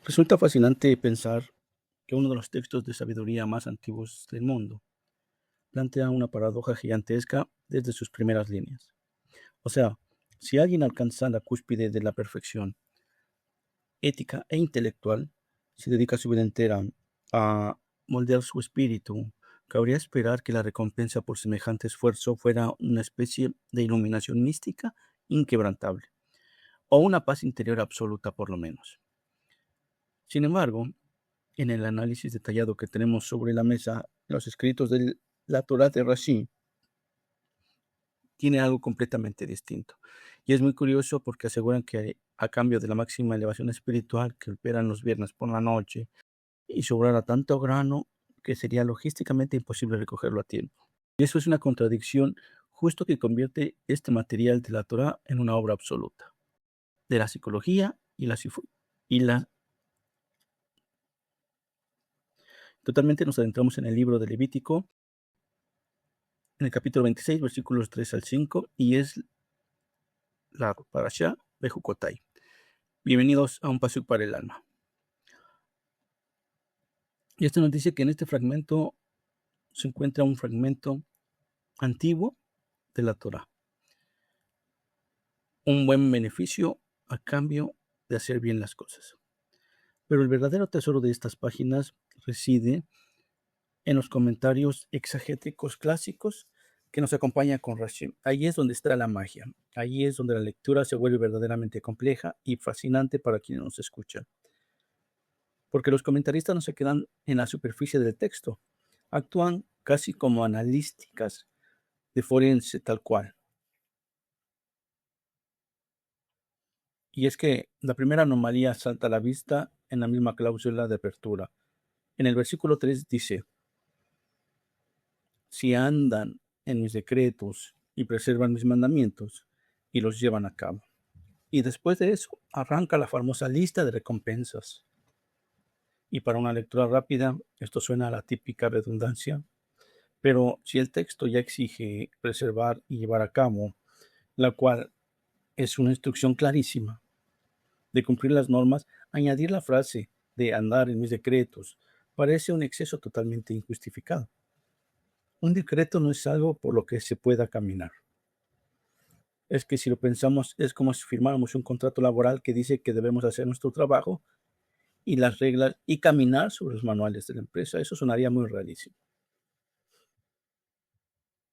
Resulta fascinante pensar que uno de los textos de sabiduría más antiguos del mundo plantea una paradoja gigantesca desde sus primeras líneas. O sea, si alguien alcanza la cúspide de la perfección ética e intelectual, si dedica su vida entera a moldear su espíritu, cabría esperar que la recompensa por semejante esfuerzo fuera una especie de iluminación mística inquebrantable, o una paz interior absoluta por lo menos. Sin embargo, en el análisis detallado que tenemos sobre la mesa, los escritos de la Torá de Rashi tiene algo completamente distinto. Y es muy curioso porque aseguran que a cambio de la máxima elevación espiritual que operan los viernes por la noche y sobrara tanto grano que sería logísticamente imposible recogerlo a tiempo. Y eso es una contradicción justo que convierte este material de la Torá en una obra absoluta, de la psicología y la totalmente nos adentramos en el libro de Levítico en el capítulo 26, versículos 3 al 5, y es la parashá de Jucotai. Bienvenidos a un paseo para el alma. Y esto nos dice que en este fragmento se encuentra un fragmento antiguo de la Torá. Un buen beneficio a cambio de hacer bien las cosas. Pero el verdadero tesoro de estas páginas reside en los comentarios exegéticos clásicos que nos acompañan con Rashi. Ahí es donde está la magia. Ahí es donde la lectura se vuelve verdaderamente compleja y fascinante para quienes nos escuchan. Porque los comentaristas no se quedan en la superficie del texto, actúan casi como analíticas de forense tal cual. Y es que la primera anomalía salta a la vista en la misma cláusula de apertura. En el versículo 3 dice, si andan en mis decretos y preservan mis mandamientos y los llevan a cabo. Y después de eso arranca la famosa lista de recompensas. Y para una lectura rápida, esto suena a la típica redundancia, pero si el texto ya exige preservar y llevar a cabo, la cual es una instrucción clarísima de cumplir las normas, añadir la frase de andar en mis decretos parece un exceso totalmente injustificado. Un decreto no es algo por lo que se pueda caminar. Es que si lo pensamos, es como si firmáramos un contrato laboral que dice que debemos hacer nuestro trabajo y las reglas y caminar sobre los manuales de la empresa. Eso sonaría muy rarísimo.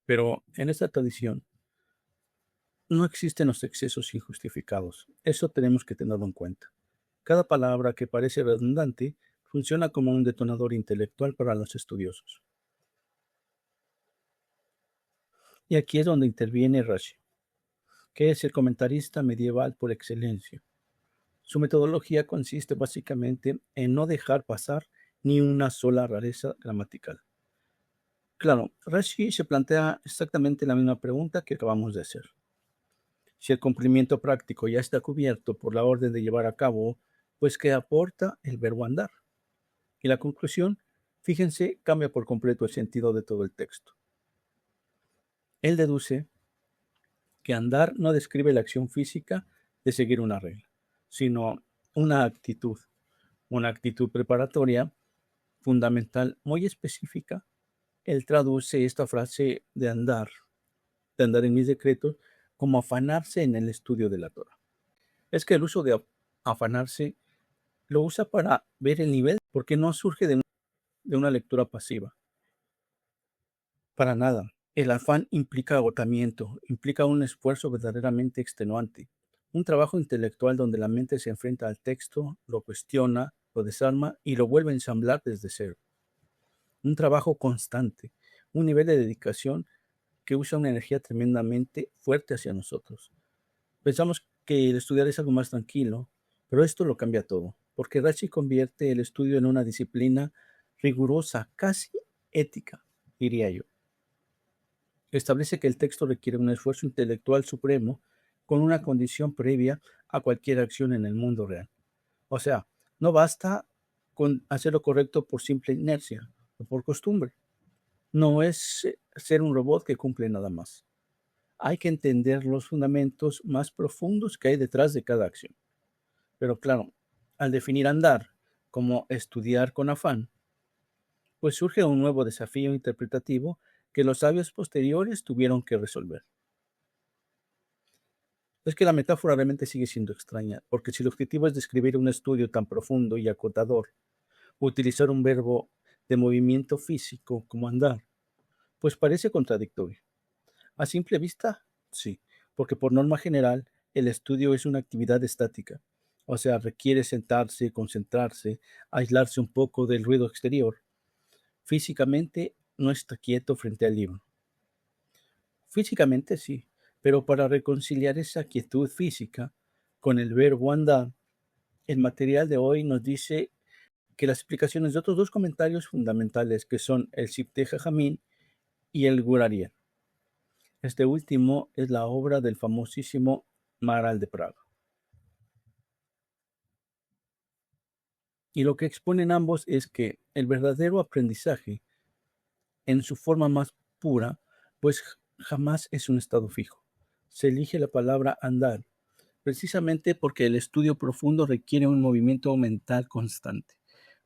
Pero en esta tradición no existen los excesos injustificados. Eso tenemos que tenerlo en cuenta. Cada palabra que parece redundante funciona como un detonador intelectual para los estudiosos. Y aquí es donde interviene Rashi, que es el comentarista medieval por excelencia. Su metodología consiste básicamente en no dejar pasar ni una sola rareza gramatical. Claro, Rashi se plantea exactamente la misma pregunta que acabamos de hacer. Si el cumplimiento práctico ya está cubierto por la orden de llevar a cabo, pues ¿qué aporta el verbo andar? Y la conclusión, fíjense, cambia por completo el sentido de todo el texto. Él deduce que andar no describe la acción física de seguir una regla, sino una actitud preparatoria fundamental muy específica. Él traduce esta frase de andar en mis decretos, como afanarse en el estudio de la Torah. Es que el uso de afanarse lo usa para ver el nivel, porque no surge de una lectura pasiva. Para nada. El afán implica agotamiento, implica un esfuerzo verdaderamente extenuante, un trabajo intelectual donde la mente se enfrenta al texto, lo cuestiona, lo desarma y lo vuelve a ensamblar desde cero. Un trabajo constante, un nivel de dedicación que usa una energía tremendamente fuerte hacia nosotros. Pensamos que el estudiar es algo más tranquilo, pero esto lo cambia todo, porque Rashi convierte el estudio en una disciplina rigurosa, casi ética, diría yo. Establece que el texto requiere un esfuerzo intelectual supremo con una condición previa a cualquier acción en el mundo real. O sea, no basta con hacer lo correcto por simple inercia o por costumbre. No es ser un robot que cumple nada más. Hay que entender los fundamentos más profundos que hay detrás de cada acción. Pero claro, al definir andar, como estudiar con afán, pues surge un nuevo desafío interpretativo que los sabios posteriores tuvieron que resolver. Es que la metáfora realmente sigue siendo extraña, porque si el objetivo es describir un estudio tan profundo y acotador, utilizar un verbo de movimiento físico como andar, pues parece contradictorio. A simple vista, sí, porque por norma general el estudio es una actividad estática, o sea, requiere sentarse, concentrarse, aislarse un poco del ruido exterior. Físicamente no está quieto frente al libro. Físicamente sí, pero para reconciliar esa quietud física con el verbo andar, el material de hoy nos dice que las explicaciones de otros dos comentarios fundamentales, que son el Sifte Jajamín y el Gurariel. Este último es la obra del famosísimo Maharal de Praga. Y lo que exponen ambos es que el verdadero aprendizaje, en su forma más pura, pues jamás es un estado fijo. Se elige la palabra andar, precisamente porque el estudio profundo requiere un movimiento mental constante,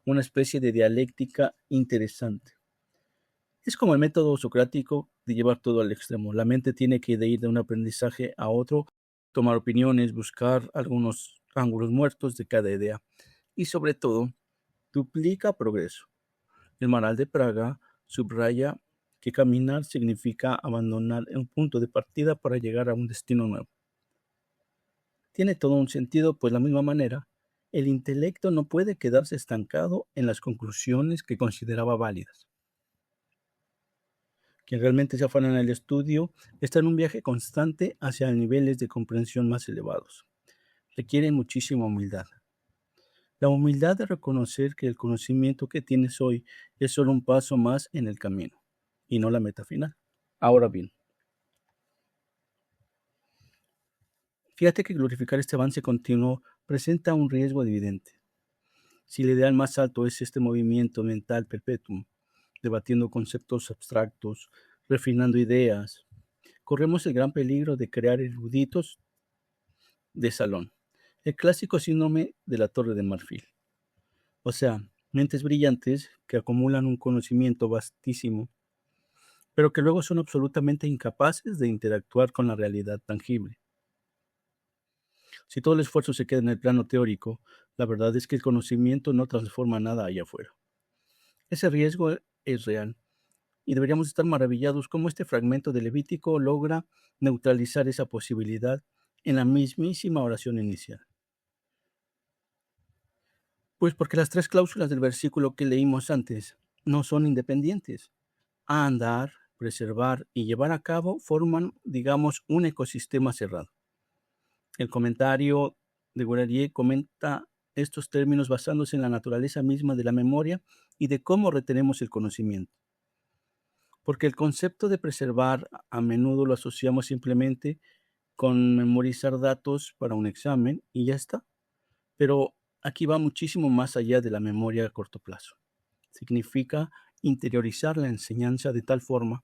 una especie de dialéctica interesante. Es como el método socrático de llevar todo al extremo. La mente tiene que ir de un aprendizaje a otro, tomar opiniones, buscar algunos ángulos muertos de cada idea y sobre todo duplica progreso. El Maral de Praga subraya que caminar significa abandonar un punto de partida para llegar a un destino nuevo. Tiene todo un sentido, pues de la misma manera, el intelecto no puede quedarse estancado en las conclusiones que consideraba válidas. Quien realmente se afana en el estudio está en un viaje constante hacia niveles de comprensión más elevados. Requiere muchísima humildad. La humildad de reconocer que el conocimiento que tienes hoy es solo un paso más en el camino y no la meta final. Ahora bien, fíjate que glorificar este avance continuo presenta un riesgo evidente. Si el ideal más alto es este movimiento mental perpetuo, debatiendo conceptos abstractos, refinando ideas, corremos el gran peligro de crear eruditos de salón, el clásico síndrome de la Torre de Marfil. O sea, mentes brillantes que acumulan un conocimiento vastísimo, pero que luego son absolutamente incapaces de interactuar con la realidad tangible. Si todo el esfuerzo se queda en el plano teórico, la verdad es que el conocimiento no transforma nada allá afuera. Ese riesgo es real, y deberíamos estar maravillados cómo este fragmento de Levítico logra neutralizar esa posibilidad en la mismísima oración inicial. Pues porque las tres cláusulas del versículo que leímos antes no son independientes. Andar, preservar y llevar a cabo forman, digamos, un ecosistema cerrado. El comentario de Guerrier comenta estos términos basándose en la naturaleza misma de la memoria y de cómo retenemos el conocimiento. Porque el concepto de preservar a menudo lo asociamos simplemente con memorizar datos para un examen y ya está. Pero aquí va muchísimo más allá de la memoria a corto plazo. Significa interiorizar la enseñanza de tal forma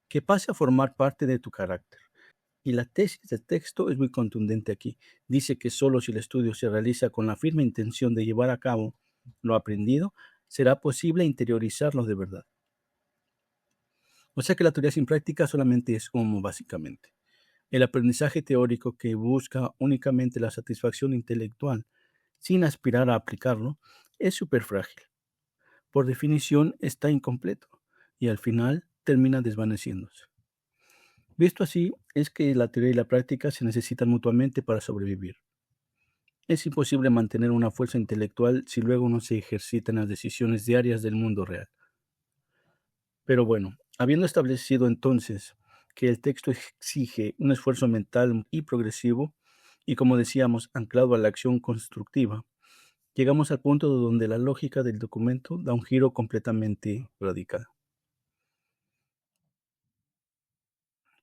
que pase a formar parte de tu carácter. Y la tesis del texto es muy contundente aquí. Dice que solo si el estudio se realiza con la firme intención de llevar a cabo lo aprendido, será posible interiorizarlo de verdad. O sea que la teoría sin práctica solamente es humo, básicamente. El aprendizaje teórico que busca únicamente la satisfacción intelectual sin aspirar a aplicarlo es súper frágil. Por definición está incompleto y al final termina desvaneciéndose. Visto así, es que la teoría y la práctica se necesitan mutuamente para sobrevivir. Es imposible mantener una fuerza intelectual si luego no se ejercitan las decisiones diarias del mundo real. Pero bueno, habiendo establecido entonces que el texto exige un esfuerzo mental y progresivo, y como decíamos, anclado a la acción constructiva, llegamos al punto donde la lógica del documento da un giro completamente radical.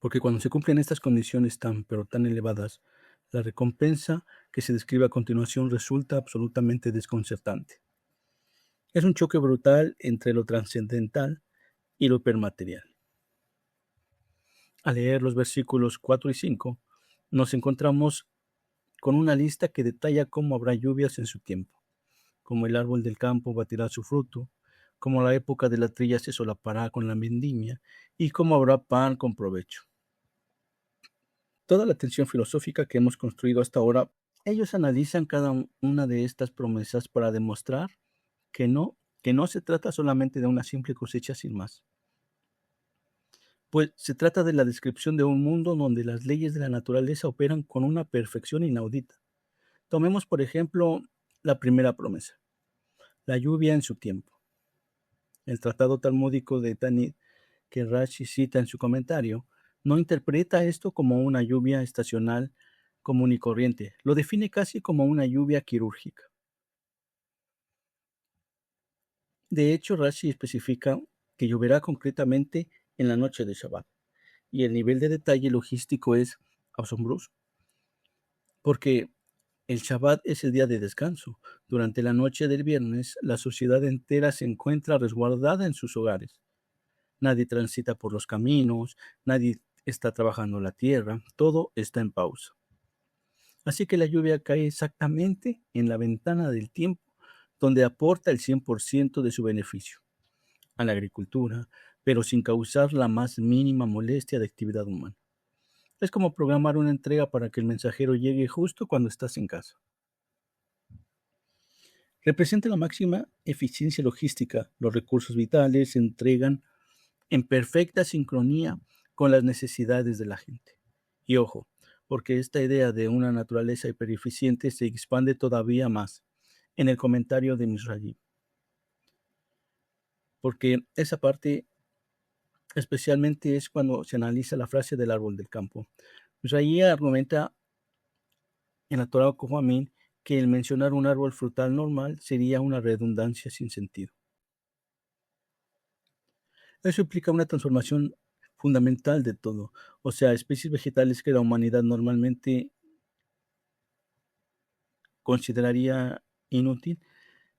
Porque cuando se cumplen estas condiciones pero tan elevadas, la recompensa que se describe a continuación resulta absolutamente desconcertante. Es un choque brutal entre lo trascendental y lo hipermaterial. Al leer los versículos 4 y 5, nos encontramos con una lista que detalla cómo habrá lluvias en su tiempo. como el árbol del campo batirá su fruto, como la época de la trilla se solapará con la vendimia, y como habrá pan con provecho. Toda la tensión filosófica que hemos construido hasta ahora, ellos analizan cada una de estas promesas para demostrar que no se trata solamente de una simple cosecha sin más. Pues se trata de la descripción de un mundo donde las leyes de la naturaleza operan con una perfección inaudita. Tomemos, por ejemplo, la primera promesa, la lluvia en su tiempo. El tratado talmúdico de Tanit, que Rashi cita en su comentario, no interpreta esto como una lluvia estacional común y corriente, lo define casi como una lluvia quirúrgica. De hecho, Rashi especifica que lloverá concretamente en la noche de Shabbat, y el nivel de detalle logístico es asombroso, porque el Shabbat es el día de descanso. Durante la noche del viernes, la sociedad entera se encuentra resguardada en sus hogares. Nadie transita por los caminos, nadie está trabajando la tierra, todo está en pausa. Así que la lluvia cae exactamente en la ventana del tiempo donde aporta el 100% de su beneficio a la agricultura, pero sin causar la más mínima molestia de actividad humana. Es como programar una entrega para que el mensajero llegue justo cuando estás en casa. Representa la máxima eficiencia logística. Los recursos vitales se entregan en perfecta sincronía con las necesidades de la gente. Y ojo, porque esta idea de una naturaleza hipereficiente se expande todavía más en el comentario de Misraim, porque esa parte especialmente es cuando se analiza la frase del árbol del campo. Misraim argumenta en la Torah Kohamin que el mencionar un árbol frutal normal sería una redundancia sin sentido. Eso implica una transformación fundamental de todo, o sea, especies vegetales que la humanidad normalmente consideraría inútil,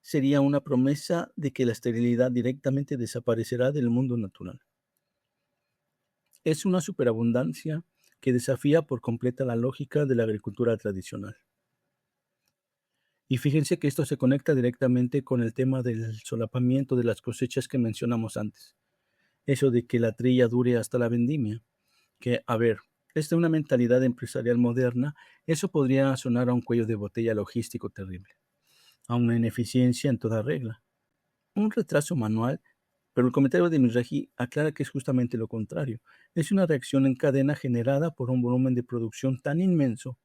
sería una promesa de que la esterilidad directamente desaparecerá del mundo natural. Es una superabundancia que desafía por completa la lógica de la agricultura tradicional. Y fíjense que esto se conecta directamente con el tema del solapamiento de las cosechas que mencionamos antes. Eso de que la trilla dure hasta la vendimia. Que, a ver, desde una mentalidad empresarial moderna, eso podría sonar a un cuello de botella logístico terrible, a una ineficiencia en toda regla, un retraso manual, pero el comentario de Mizrahi aclara que es justamente lo contrario. Es una reacción en cadena generada por un volumen de producción tan inmenso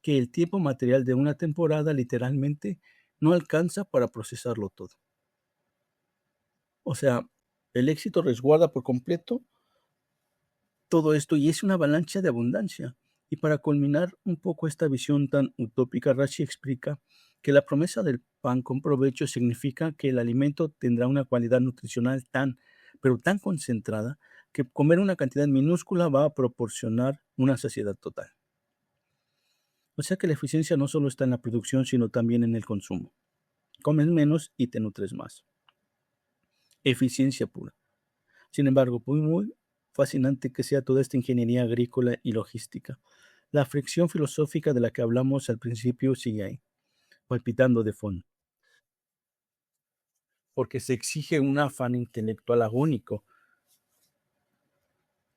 que el tiempo material de una temporada literalmente no alcanza para procesarlo todo. O sea, el éxito resguarda por completo todo esto y es una avalancha de abundancia. Y para culminar un poco esta visión tan utópica, Rashi explica que la promesa del pan con provecho significa que el alimento tendrá una cualidad nutricional pero tan concentrada, que comer una cantidad minúscula va a proporcionar una saciedad total. O sea que la eficiencia no solo está en la producción, sino también en el consumo. Comes menos y te nutres más. Eficiencia pura. Sin embargo, muy fascinante que sea toda esta ingeniería agrícola y logística. La fricción filosófica de la que hablamos al principio sigue ahí, palpitando de fondo, porque se exige un afán intelectual agónico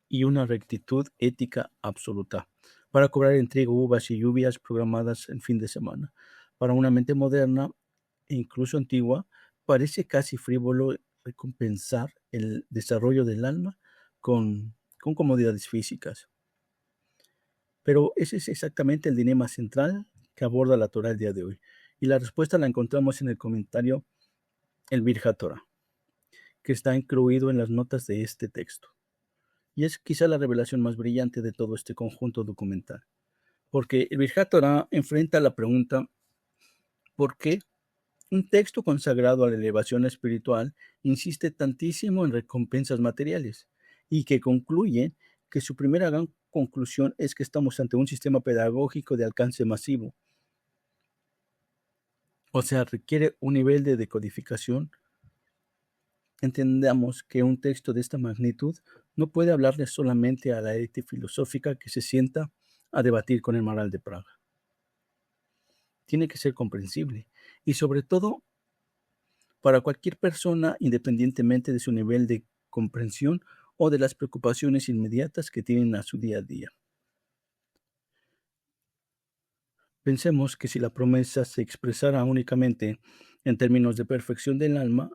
y una rectitud ética absoluta para cobrar en trigo, uvas y lluvias programadas en fin de semana. Para una mente moderna e incluso antigua, parece casi frívolo recompensar el desarrollo del alma con comodidades físicas. Pero ese es exactamente el dilema central que aborda la Torah el día de hoy. Y la respuesta la encontramos en el comentario El Birja Torah, que está incluido en las notas de este texto. Y es quizá la revelación más brillante de todo este conjunto documental. Porque el Birja Torah enfrenta la pregunta: ¿por qué un texto consagrado a la elevación espiritual insiste tantísimo en recompensas materiales? Y que concluye que su primera gran conclusión es que estamos ante un sistema pedagógico de alcance masivo. O sea, requiere un nivel de decodificación. Entendamos que un texto de esta magnitud no puede hablarle solamente a la élite filosófica que se sienta a debatir con el Maharal de Praga. Tiene que ser comprensible y sobre todo para cualquier persona independientemente de su nivel de comprensión o de las preocupaciones inmediatas que tienen a su día a día. Pensemos que si la promesa se expresara únicamente en términos de perfección del alma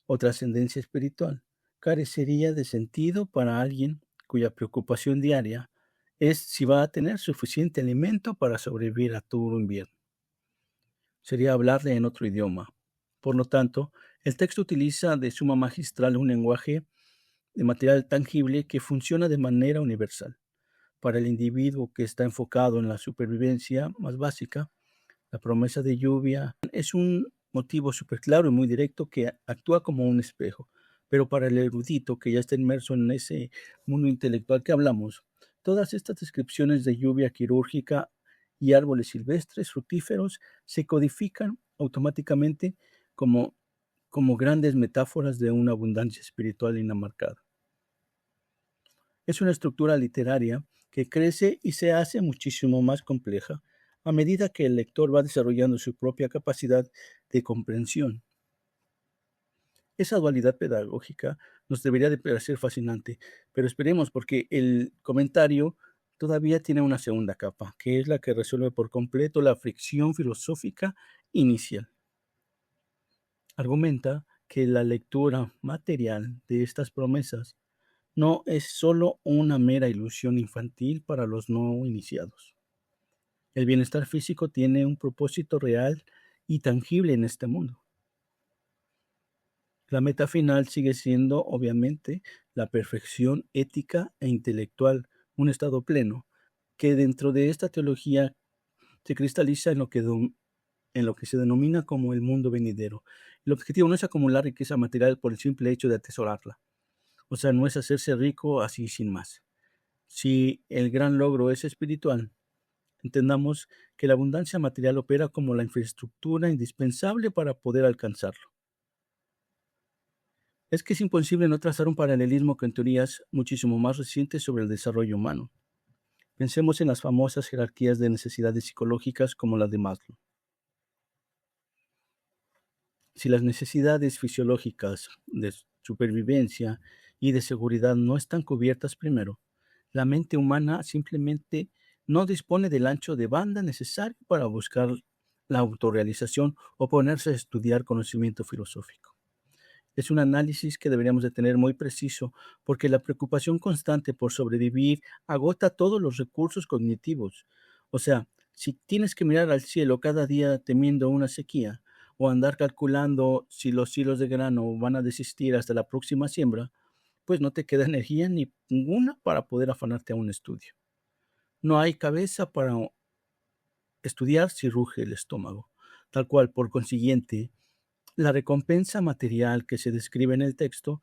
o trascendencia espiritual, carecería de sentido para alguien cuya preocupación diaria es si va a tener suficiente alimento para sobrevivir a todo invierno. Sería hablarle en otro idioma. Por lo tanto, el texto utiliza de suma magistral un lenguaje de material tangible que funciona de manera universal. Para el individuo que está enfocado en la supervivencia más básica, la promesa de lluvia es un motivo súper claro y muy directo que actúa como un espejo. Pero para el erudito que ya está inmerso en ese mundo intelectual que hablamos, todas estas descripciones de lluvia quirúrgica y árboles silvestres fructíferos se codifican automáticamente como, como grandes metáforas de una abundancia espiritual inamarcada. Es una estructura literaria que crece y se hace muchísimo más compleja a medida que el lector va desarrollando su propia capacidad de comprensión. Esa dualidad pedagógica nos debería de parecer fascinante, pero esperemos porque el comentario todavía tiene una segunda capa, que es la que resuelve por completo la fricción filosófica inicial. Argumenta que la lectura material de estas promesas no es solo una mera ilusión infantil para los no iniciados. El bienestar físico tiene un propósito real y tangible en este mundo. La meta final sigue siendo, obviamente, la perfección ética e intelectual, un estado pleno, que dentro de esta teología se cristaliza en lo que se denomina como el mundo venidero. El objetivo no es acumular riqueza material por el simple hecho de atesorarla. O sea, no es hacerse rico así sin más. Si el gran logro es espiritual, entendamos que la abundancia material opera como la infraestructura indispensable para poder alcanzarlo. Es que es imposible no trazar un paralelismo con teorías muchísimo más recientes sobre el desarrollo humano. Pensemos en las famosas jerarquías de necesidades psicológicas como la de Maslow. Si las necesidades fisiológicas de supervivencia y de seguridad no están cubiertas primero, la mente humana simplemente no dispone del ancho de banda necesario para buscar la autorrealización o ponerse a estudiar conocimiento filosófico. Es un análisis que deberíamos de tener muy preciso porque la preocupación constante por sobrevivir agota todos los recursos cognitivos. O sea, si tienes que mirar al cielo cada día temiendo una sequía o andar calculando si los hilos de grano van a desistir hasta la próxima siembra, pues no te queda energía ni ninguna para poder afanarte a un estudio. No hay cabeza para estudiar si ruge el estómago. Tal cual, por consiguiente, la recompensa material que se describe en el texto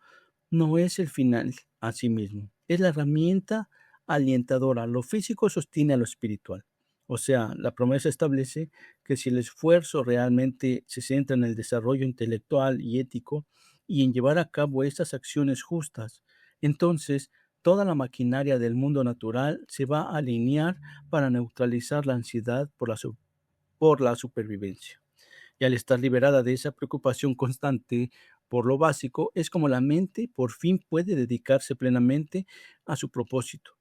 no es el final a sí mismo, es la herramienta alientadora. Lo físico sostiene a lo espiritual. O sea, la promesa establece que si el esfuerzo realmente se centra en el desarrollo intelectual y ético y en llevar a cabo estas acciones justas, entonces toda la maquinaria del mundo natural se va a alinear para neutralizar la ansiedad por la supervivencia. Y al estar liberada de esa preocupación constante por lo básico, es como la mente por fin puede dedicarse plenamente a su propósito.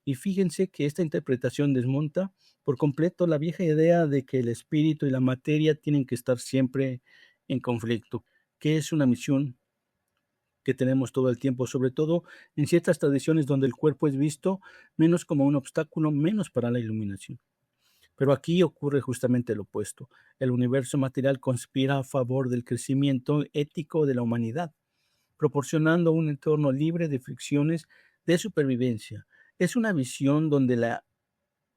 Y fíjense que esta interpretación desmonta por completo la vieja idea de que el espíritu y la materia tienen que estar siempre en conflicto, que es una misión que tenemos todo el tiempo, sobre todo en ciertas tradiciones donde el cuerpo es visto menos como un obstáculo, menos para la iluminación. Pero aquí ocurre justamente lo opuesto. El universo material conspira a favor del crecimiento ético de la humanidad, proporcionando un entorno libre de fricciones de supervivencia. Es una visión donde la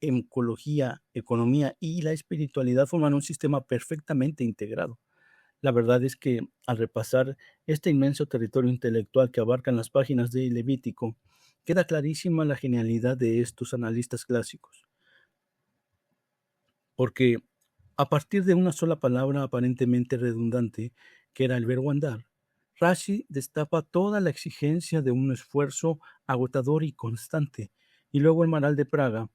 ecología, economía y la espiritualidad forman un sistema perfectamente integrado. La verdad es que al repasar este inmenso territorio intelectual que abarcan las páginas de Levítico, queda clarísima la genialidad de estos analistas clásicos. Porque a partir de una sola palabra aparentemente redundante, que era el verbo andar, Rashi destapa toda la exigencia de un esfuerzo agotador y constante. Y luego el Maral de Praga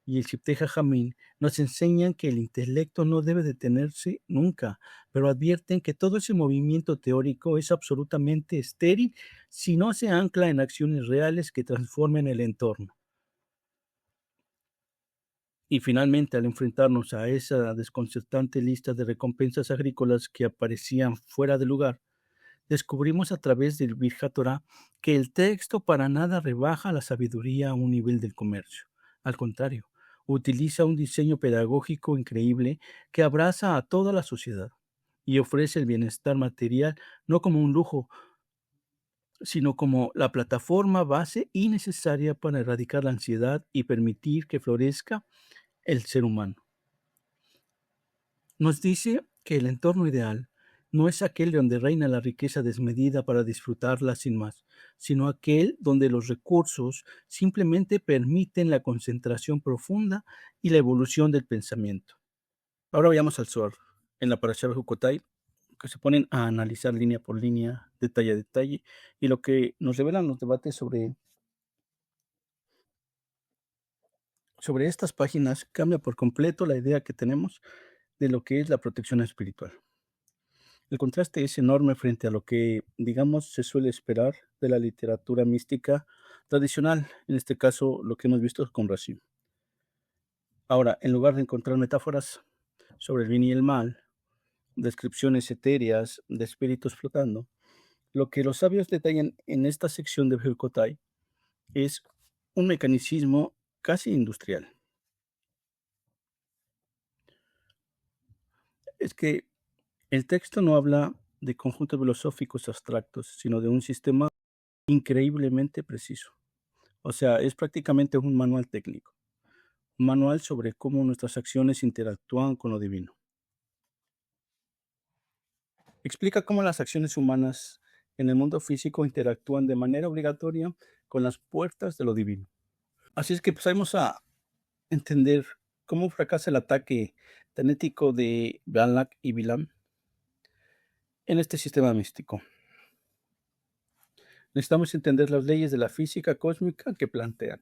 y el Sifte Jajamín nos enseñan que el intelecto no debe detenerse nunca, pero advierten que todo ese movimiento teórico es absolutamente estéril si no se ancla en acciones reales que transformen el entorno. Y finalmente, al enfrentarnos a esa desconcertante lista de recompensas agrícolas que aparecían fuera de lugar, descubrimos a través del Virja Torah que el texto para nada rebaja la sabiduría a un nivel del comercio. Al contrario, utiliza un diseño pedagógico increíble que abraza a toda la sociedad y ofrece el bienestar material no como un lujo, sino como la plataforma base y necesaria para erradicar la ansiedad y permitir que florezca el ser humano. Nos dice que el entorno ideal no es aquel donde reina la riqueza desmedida para disfrutarla sin más, sino aquel donde los recursos simplemente permiten la concentración profunda y la evolución del pensamiento. Ahora vayamos al Zohar, en la Parashá Bejucotai, que se ponen a analizar línea por línea, detalle a detalle, y lo que nos revelan los debates sobre estas páginas cambia por completo la idea que tenemos de lo que es la protección espiritual. El contraste es enorme frente a lo que, digamos, se suele esperar de la literatura mística tradicional, en este caso lo que hemos visto con Rashid. Ahora, en lugar de encontrar metáforas sobre el bien y el mal, descripciones etéreas de espíritus flotando, lo que los sabios detallan en esta sección de Bhilkotai es un mecanicismo casi industrial. Es que el texto no habla de conjuntos filosóficos abstractos, sino de un sistema increíblemente preciso. O sea, es prácticamente un manual técnico, un manual sobre cómo nuestras acciones interactúan con lo divino. Explica cómo las acciones humanas en el mundo físico interactúan de manera obligatoria con las puertas de lo divino. Así es que vamos a entender cómo fracasa el ataque tenético de Balak y Bilam en este sistema místico. Necesitamos entender las leyes de la física cósmica que plantean.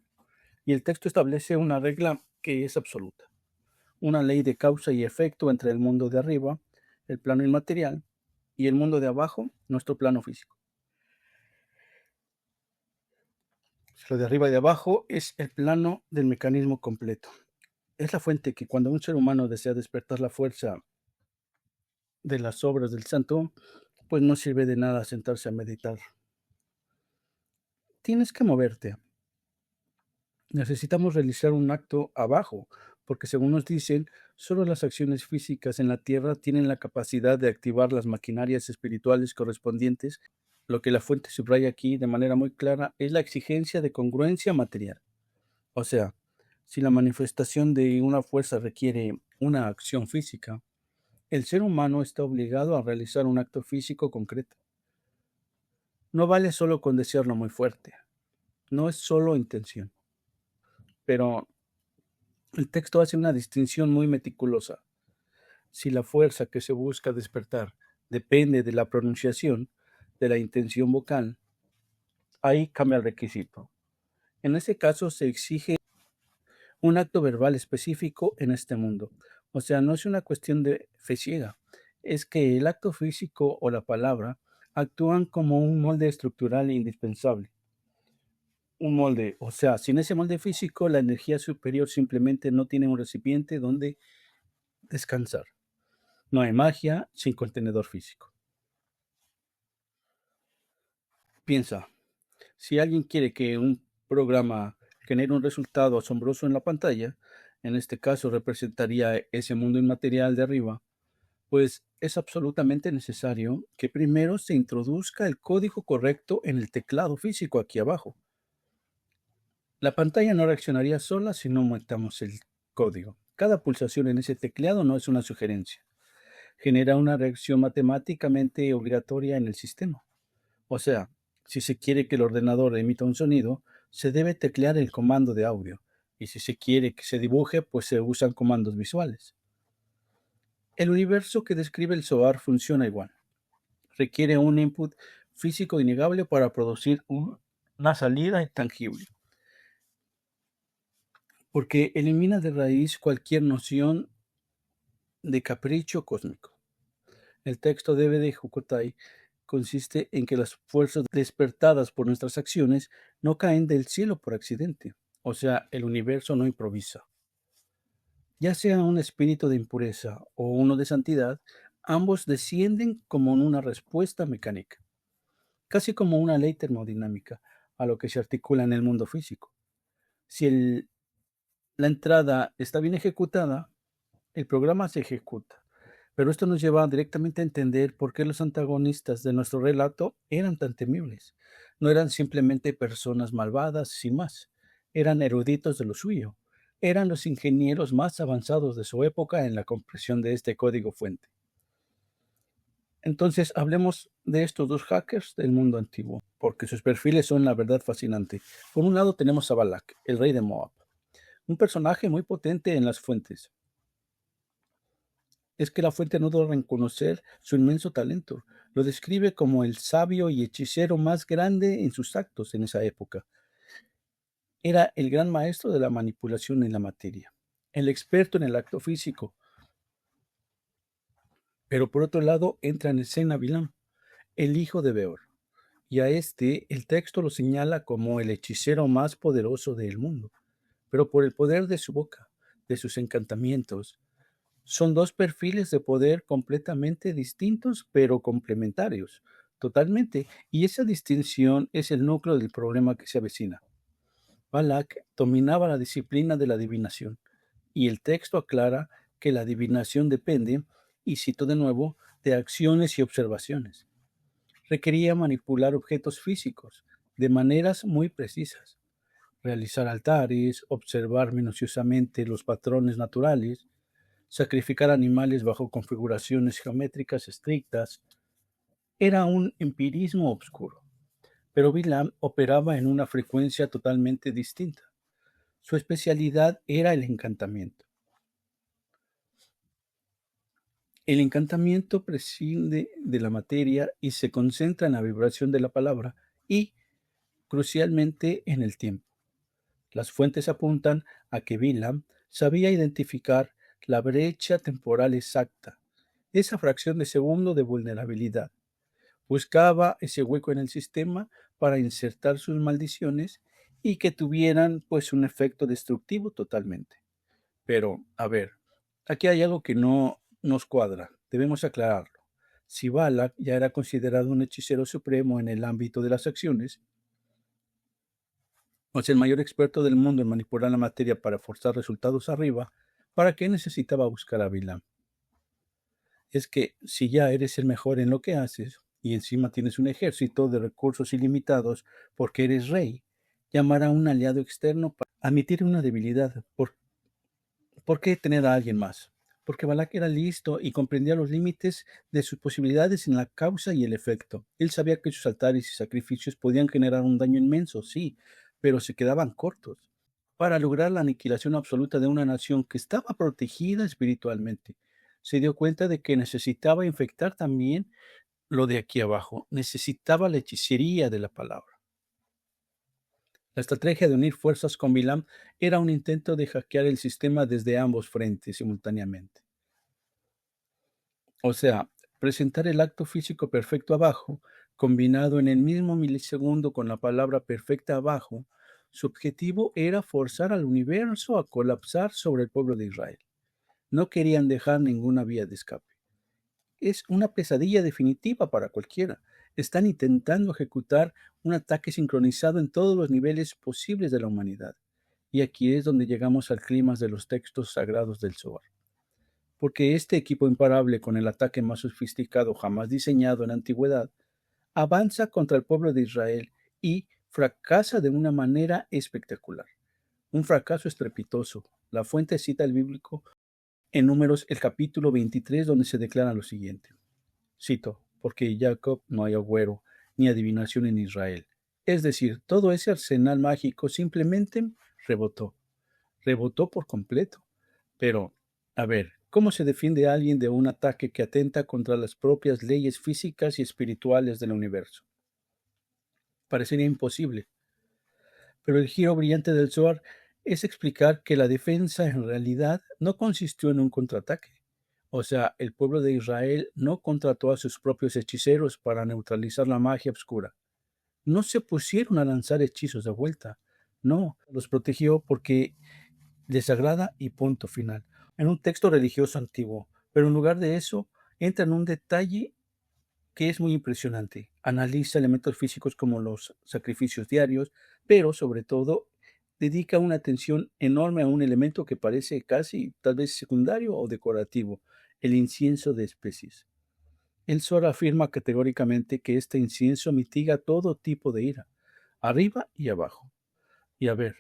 Y el texto establece una regla que es absoluta. Una ley de causa y efecto entre el mundo de arriba, el plano inmaterial, y el mundo de abajo, nuestro plano físico. Lo de arriba y de abajo es el plano del mecanismo completo. Es la fuente que cuando un ser humano desea despertar la fuerza de las obras del santo, pues no sirve de nada sentarse a meditar. Tienes que moverte. Necesitamos realizar un acto abajo, porque según nos dicen, solo las acciones físicas en la tierra tienen la capacidad de activar las maquinarias espirituales correspondientes. Lo que la fuente subraya aquí de manera muy clara es la exigencia de congruencia material. O sea, si la manifestación de una fuerza requiere una acción física, el ser humano está obligado a realizar un acto físico concreto. No vale solo con desearlo muy fuerte, no es solo intención. Pero el texto hace una distinción muy meticulosa. Si la fuerza que se busca despertar depende de la pronunciación, de la intención vocal, ahí cambia el requisito. En ese caso se exige un acto verbal específico en este mundo. O sea, no es una cuestión de fe ciega, es que el acto físico o la palabra actúan como un molde estructural indispensable. Un molde, o sea, sin ese molde físico, la energía superior simplemente no tiene un recipiente donde descansar. No hay magia sin contenedor físico. Piensa, si alguien quiere que un programa genere un resultado asombroso en la pantalla, en este caso representaría ese mundo inmaterial de arriba, pues es absolutamente necesario que primero se introduzca el código correcto en el teclado físico aquí abajo. La pantalla no reaccionaría sola si no aumentamos el código. Cada pulsación en ese teclado no es una sugerencia. Genera una reacción matemáticamente obligatoria en el sistema. O sea, si se quiere que el ordenador emita un sonido, se debe teclear el comando de audio. Y si se quiere que se dibuje, pues se usan comandos visuales. El universo que describe el Zohar funciona igual. Requiere un input físico innegable para producir una salida intangible. porque elimina de raíz cualquier noción de capricho cósmico. El texto de Jukotai consiste en que las fuerzas despertadas por nuestras acciones no caen del cielo por accidente, o sea, el universo no improvisa. Ya sea un espíritu de impureza o uno de santidad, ambos descienden como en una respuesta mecánica, casi como una ley termodinámica a lo que se articula en el mundo físico. Si la entrada está bien ejecutada, el programa se ejecuta. Pero esto nos lleva directamente a entender por qué los antagonistas de nuestro relato eran tan temibles. No eran simplemente personas malvadas sin más, eran eruditos de lo suyo. Eran los ingenieros más avanzados de su época en la comprensión de este código fuente. Entonces, hablemos de estos dos hackers del mundo antiguo, porque sus perfiles son la verdad fascinante. Por un lado tenemos a Balak, el rey de Moab, un personaje muy potente en las fuentes. Es que la fuente no duda en reconocer su inmenso talento. Lo describe como el sabio y hechicero más grande en sus actos en esa época. Era el gran maestro de la manipulación en la materia, el experto en el acto físico. Pero por otro lado entra en escena Bilam, el hijo de Beor, y a este el texto lo señala como el hechicero más poderoso del mundo, pero por el poder de su boca, de sus encantamientos. Son dos perfiles de poder completamente distintos, pero complementarios, totalmente, y esa distinción es el núcleo del problema que se avecina. Balak dominaba la disciplina de la adivinación, y el texto aclara que la adivinación depende, y cito de nuevo, de acciones y observaciones. Requería manipular objetos físicos de maneras muy precisas, realizar altares, observar minuciosamente los patrones naturales, sacrificar animales bajo configuraciones geométricas estrictas. Era un empirismo oscuro, pero Bilam operaba en una frecuencia totalmente distinta. Su especialidad era el encantamiento. El encantamiento prescinde de la materia y se concentra en la vibración de la palabra y, crucialmente, en el tiempo. Las fuentes apuntan a que Bilam sabía identificar la brecha temporal exacta, esa fracción de segundo de vulnerabilidad. Buscaba ese hueco en el sistema para insertar sus maldiciones y que tuvieran pues un efecto destructivo totalmente. Pero, a ver, aquí hay algo que no nos cuadra, debemos aclararlo. Si Balak ya era considerado un hechicero supremo en el ámbito de las acciones, o sea, el mayor experto del mundo en manipular la materia para forzar resultados arriba, ¿para qué necesitaba buscar a Bilam? Es que si ya eres el mejor en lo que haces y encima tienes un ejército de recursos ilimitados porque eres rey, llamar a un aliado externo para admitir una debilidad. ¿Por qué tener a alguien más? Porque Balak era listo y comprendía los límites de sus posibilidades en la causa y el efecto. Él sabía que sus altares y sacrificios podían generar un daño inmenso, sí, pero se quedaban cortos para lograr la aniquilación absoluta de una nación que estaba protegida espiritualmente. Se dio cuenta de que necesitaba infectar también lo de aquí abajo, necesitaba la hechicería de la palabra. La estrategia de unir fuerzas con Bilam era un intento de hackear el sistema desde ambos frentes simultáneamente. O sea, presentar el acto físico perfecto abajo, combinado en el mismo milisegundo con la palabra perfecta abajo, su objetivo era forzar al universo a colapsar sobre el pueblo de Israel. No querían dejar ninguna vía de escape. Es una pesadilla definitiva para cualquiera. Están intentando ejecutar un ataque sincronizado en todos los niveles posibles de la humanidad. Y aquí es donde llegamos al clímax de los textos sagrados del Zohar. Porque este equipo imparable, con el ataque más sofisticado jamás diseñado en la antigüedad, avanza contra el pueblo de Israel y fracasa de una manera espectacular. Un fracaso estrepitoso. La fuente cita el bíblico en Números el capítulo 23, donde se declara lo siguiente. Cito, porque en Jacob no hay agüero ni adivinación en Israel. Es decir, todo ese arsenal mágico simplemente rebotó. Rebotó por completo. Pero, a ver, ¿cómo se defiende a alguien de un ataque que atenta contra las propias leyes físicas y espirituales del universo? Parecería imposible. Pero el giro brillante del Zohar es explicar que la defensa en realidad no consistió en un contraataque. O sea, el pueblo de Israel no contrató a sus propios hechiceros para neutralizar la magia oscura. No se pusieron a lanzar hechizos de vuelta. No, los protegió porque les agrada y punto final. En un texto religioso antiguo. Pero en lugar de eso, entra en un detalle que es muy impresionante. Analiza elementos físicos como los sacrificios diarios, pero sobre todo dedica una atención enorme a un elemento que parece casi tal vez secundario o decorativo, el incienso de especies. El Zohar afirma categóricamente que este incienso mitiga todo tipo de ira, arriba y abajo. Y a ver,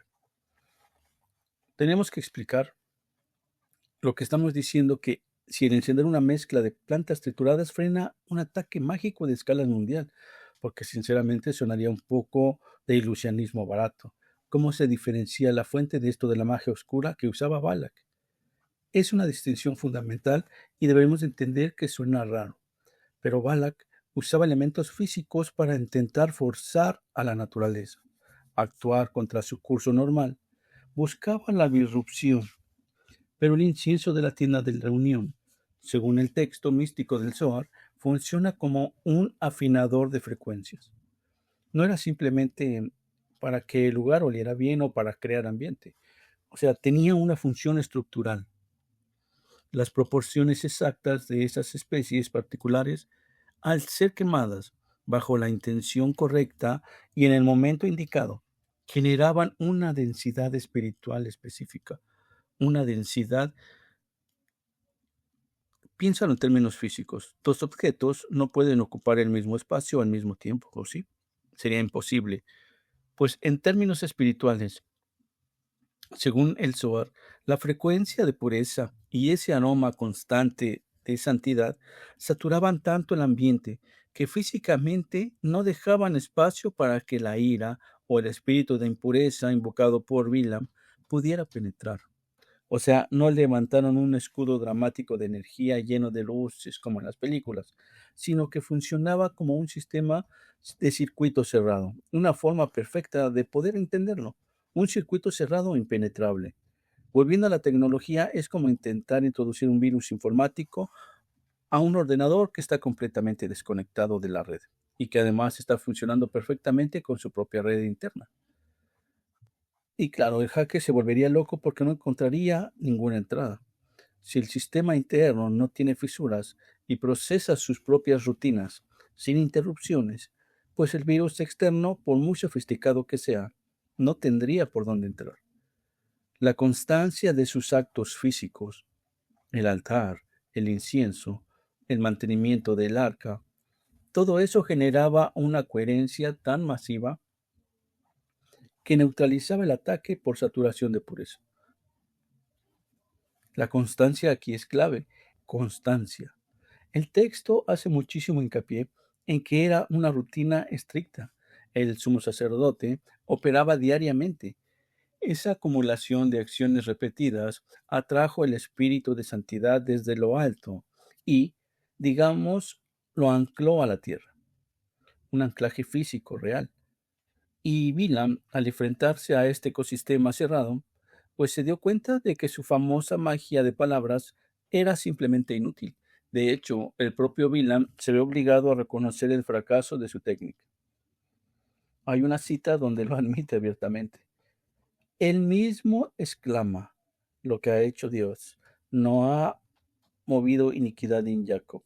tenemos que explicar lo que estamos diciendo, que si el encender una mezcla de plantas trituradas frena un ataque mágico de escala mundial, porque sinceramente sonaría un poco de ilusionismo barato. ¿Cómo se diferencia la fuente de esto de la magia oscura que usaba Balak? Es una distinción fundamental y debemos entender que suena raro, pero Balak usaba elementos físicos para intentar forzar a la naturaleza, actuar contra su curso normal. Buscaba la disrupción, pero el incienso de la tienda de reunión, según el texto místico del Zohar, funciona como un afinador de frecuencias. No era simplemente para que el lugar oliera bien o para crear ambiente. O sea, tenía una función estructural. Las proporciones exactas de esas especies particulares, al ser quemadas bajo la intención correcta y en el momento indicado, generaban una densidad espiritual específica, una densidad. Piénsalo en términos físicos. Dos objetos no pueden ocupar el mismo espacio al mismo tiempo, ¿o sí? Sería imposible. Pues en términos espirituales, según el Zohar, la frecuencia de pureza y ese aroma constante de santidad saturaban tanto el ambiente que físicamente no dejaban espacio para que la ira o el espíritu de impureza invocado por Bilam pudiera penetrar. O sea, no levantaron un escudo dramático de energía lleno de luces como en las películas, sino que funcionaba como un sistema de circuito cerrado, una forma perfecta de poder entenderlo, un circuito cerrado impenetrable. Volviendo a la tecnología, es como intentar introducir un virus informático a un ordenador que está completamente desconectado de la red y que además está funcionando perfectamente con su propia red interna. Y claro, el hacker se volvería loco porque no encontraría ninguna entrada. Si el sistema interno no tiene fisuras y procesa sus propias rutinas sin interrupciones, pues el virus externo, por muy sofisticado que sea, no tendría por dónde entrar. La constancia de sus actos físicos, el altar, el incienso, el mantenimiento del arca, todo eso generaba una coherencia tan masiva que neutralizaba el ataque por saturación de pureza. La constancia aquí es clave, constancia. El texto hace muchísimo hincapié en que era una rutina estricta. El sumo sacerdote operaba diariamente. Esa acumulación de acciones repetidas atrajo el espíritu de santidad desde lo alto y, digamos, lo ancló a la tierra, un anclaje físico real. Y Bilam, al enfrentarse a este ecosistema cerrado, pues se dio cuenta de que su famosa magia de palabras era simplemente inútil. De hecho, el propio Bilam se ve obligado a reconocer el fracaso de su técnica. Hay una cita donde lo admite abiertamente. Él mismo exclama, lo que ha hecho Dios no ha movido iniquidad en Jacob.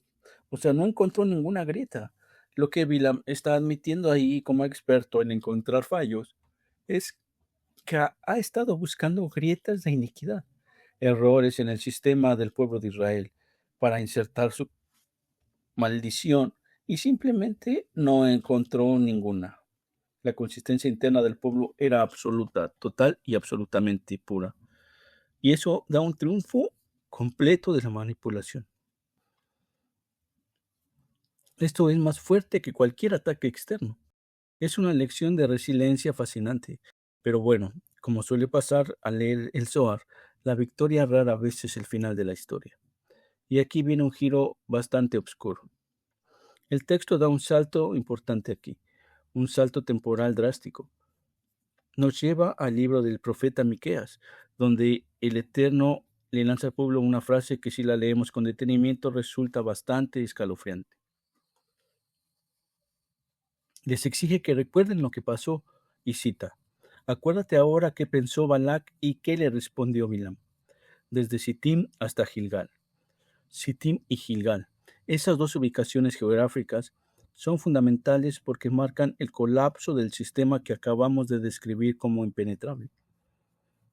O sea, no encontró ninguna grieta. Lo que Bilam está admitiendo ahí como experto en encontrar fallos es que ha estado buscando grietas de iniquidad, errores en el sistema del pueblo de Israel para insertar su maldición y simplemente no encontró ninguna. La consistencia interna del pueblo era absoluta, total y absolutamente pura. Y eso da un triunfo completo de la manipulación. Esto es más fuerte que cualquier ataque externo. Es una lección de resiliencia fascinante. Pero bueno, como suele pasar al leer el Zohar, la victoria rara vez es el final de la historia. Y aquí viene un giro bastante oscuro. El texto da un salto importante aquí, un salto temporal drástico. nos lleva al libro del profeta Miqueas, donde el Eterno le lanza al pueblo una frase que si la leemos con detenimiento resulta bastante escalofriante. Les exige que recuerden lo que pasó y cita: acuérdate ahora qué pensó Balac y qué le respondió Bilam, desde Sittim hasta Gilgal. Sittim y Gilgal. Esas dos ubicaciones geográficas son fundamentales porque marcan el colapso del sistema que acabamos de describir como impenetrable.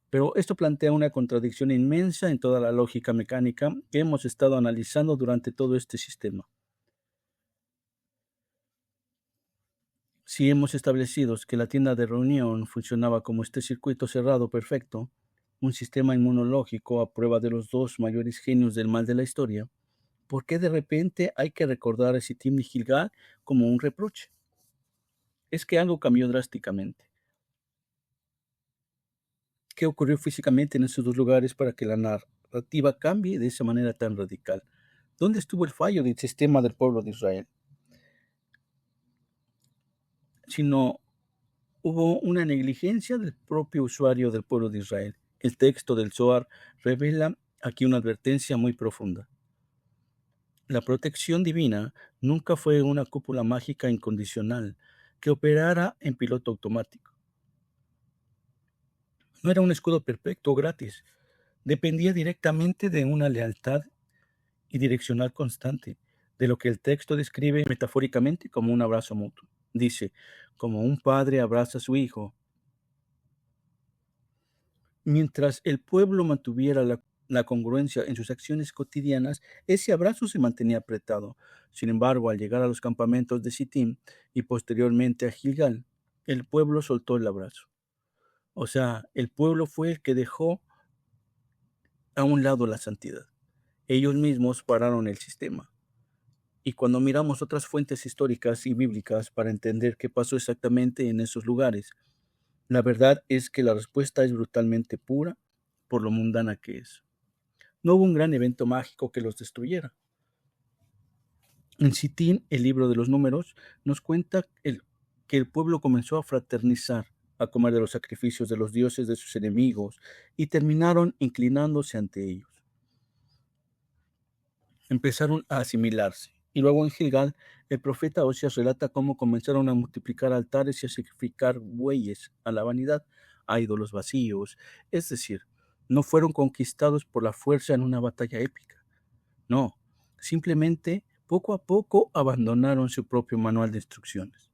Pero esto plantea una contradicción inmensa en toda la lógica mecánica que hemos estado analizando durante todo este sistema. Si hemos establecido que la tienda de reunión funcionaba como este circuito cerrado perfecto, un sistema inmunológico a prueba de los dos mayores genios del mal de la historia, ¿por qué de repente hay que recordar a Sittim y Gilgal como un reproche? Es que algo cambió drásticamente. ¿Qué ocurrió físicamente en esos dos lugares para que la narrativa cambie de esa manera tan radical? ¿Dónde estuvo el fallo del sistema del pueblo de Israel? Sino hubo una negligencia del propio usuario del pueblo de Israel. El texto del Zohar revela aquí una advertencia muy profunda. La protección divina nunca fue una cúpula mágica incondicional que operara en piloto automático. No era un escudo perfecto o gratis. Dependía directamente de una lealtad y direccional constante, de lo que el texto describe metafóricamente como un abrazo mutuo. Dice, como un padre abraza a su hijo. Mientras el pueblo mantuviera la congruencia en sus acciones cotidianas, ese abrazo se mantenía apretado. Sin embargo, al llegar a los campamentos de Sittim y posteriormente a Gilgal, el pueblo soltó el abrazo. O sea, el pueblo fue el que dejó a un lado la santidad. Ellos mismos pararon el sistema. Y cuando miramos otras fuentes históricas y bíblicas para entender qué pasó exactamente en esos lugares, la verdad es que la respuesta es brutalmente pura por lo mundana que es. No hubo un gran evento mágico que los destruyera. En Sitín, el libro de los números, nos cuenta que el pueblo comenzó a fraternizar, a comer de los sacrificios de los dioses de sus enemigos y terminaron inclinándose ante ellos. Empezaron a asimilarse. Y luego en Gilgal, el profeta Oseas relata cómo comenzaron a multiplicar altares y a sacrificar bueyes a la vanidad, a ídolos vacíos. Es decir, no fueron conquistados por la fuerza en una batalla épica. No, simplemente poco a poco abandonaron su propio manual de instrucciones.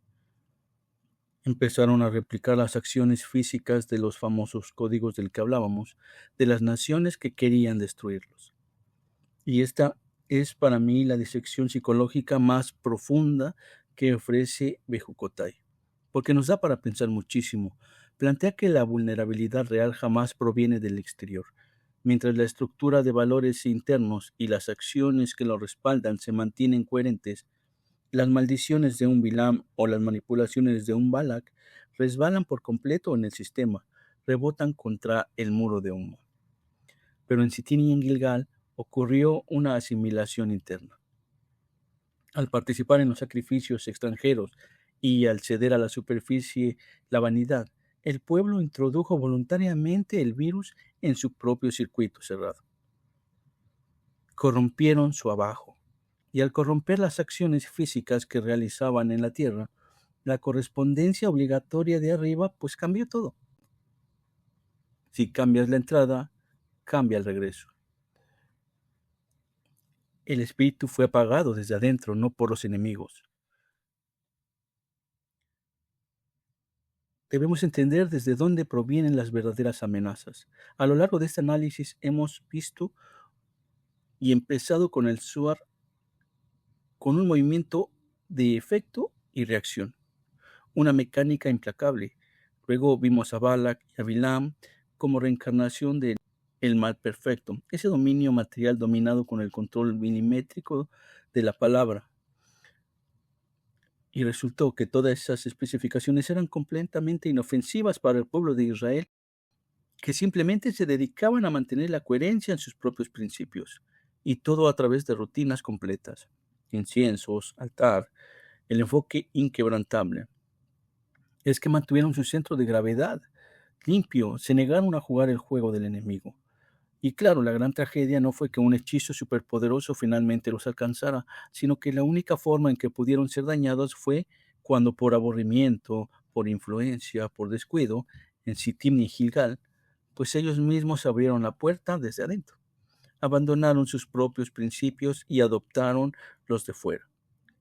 Empezaron a replicar las acciones físicas de los famosos códigos del que hablábamos, de las naciones que querían destruirlos. Y esta es para mí la disección psicológica más profunda que ofrece Bejucotai, porque nos da para pensar muchísimo. Plantea que la vulnerabilidad real jamás proviene del exterior. Mientras la estructura de valores internos y las acciones que lo respaldan se mantienen coherentes, las maldiciones de un Bilam o las manipulaciones de un Balak resbalan por completo en el sistema, rebotan contra el muro de humo. Pero en Sittim y en Gilgal ocurrió una asimilación interna. Al participar en los sacrificios extranjeros y al ceder a la superficie la vanidad, el pueblo introdujo voluntariamente el virus en su propio circuito cerrado. Corrompieron su abajo, y al corromper las acciones físicas que realizaban en la tierra, la correspondencia obligatoria de arriba, pues cambió todo. Si cambias la entrada, cambia el regreso. El espíritu fue apagado desde adentro, no por los enemigos. Debemos entender desde dónde provienen las verdaderas amenazas. A lo largo de este análisis hemos visto y empezado con el Zohar con un movimiento de efecto y reacción, una mecánica implacable. Luego vimos a Balak y a Bilam como reencarnación del mal perfecto, ese dominio material dominado con el control milimétrico de la palabra. Y resultó que todas esas especificaciones eran completamente inofensivas para el pueblo de Israel, que simplemente se dedicaban a mantener la coherencia en sus propios principios, y todo a través de rutinas completas, inciensos, altar, el enfoque inquebrantable. Es que mantuvieron su centro de gravedad, limpio, se negaron a jugar el juego del enemigo. Y claro, la gran tragedia no fue que un hechizo superpoderoso finalmente los alcanzara, sino que la única forma en que pudieron ser dañados fue cuando por aburrimiento, por influencia, por descuido, en Sittim y Gilgal, pues ellos mismos abrieron la puerta desde adentro, abandonaron sus propios principios y adoptaron los de fuera.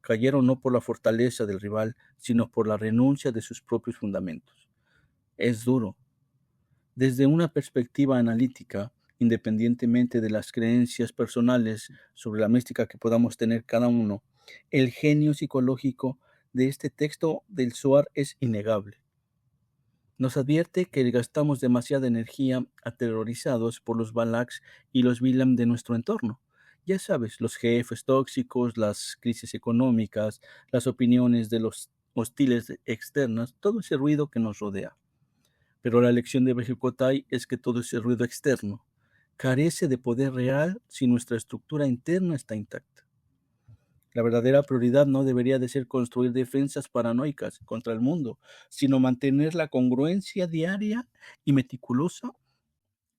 Cayeron no por la fortaleza del rival, sino por la renuncia de sus propios fundamentos. Es duro. Desde una perspectiva analítica, independientemente de las creencias personales sobre la mística que podamos tener cada uno, el genio psicológico de este texto del Zohar es innegable. Nos advierte que gastamos demasiada energía aterrorizados por los Balaks y los Bilam de nuestro entorno. Ya sabes, los jefes tóxicos, las crisis económicas, las opiniones de los hostiles externas, todo ese ruido que nos rodea. Pero la lección de Bejucotai es que todo ese ruido externo carece de poder real si nuestra estructura interna está intacta. La verdadera prioridad no debería de ser construir defensas paranoicas contra el mundo, sino mantener la congruencia diaria y meticulosa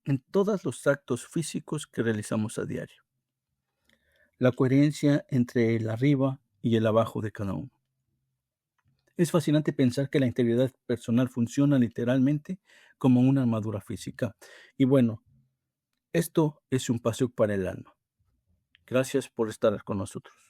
en todos los actos físicos que realizamos a diario. La coherencia entre el arriba y el abajo de cada uno. Es fascinante pensar que la integridad personal funciona literalmente como una armadura física. Y bueno, esto es un paseo para el alma. Gracias por estar con nosotros.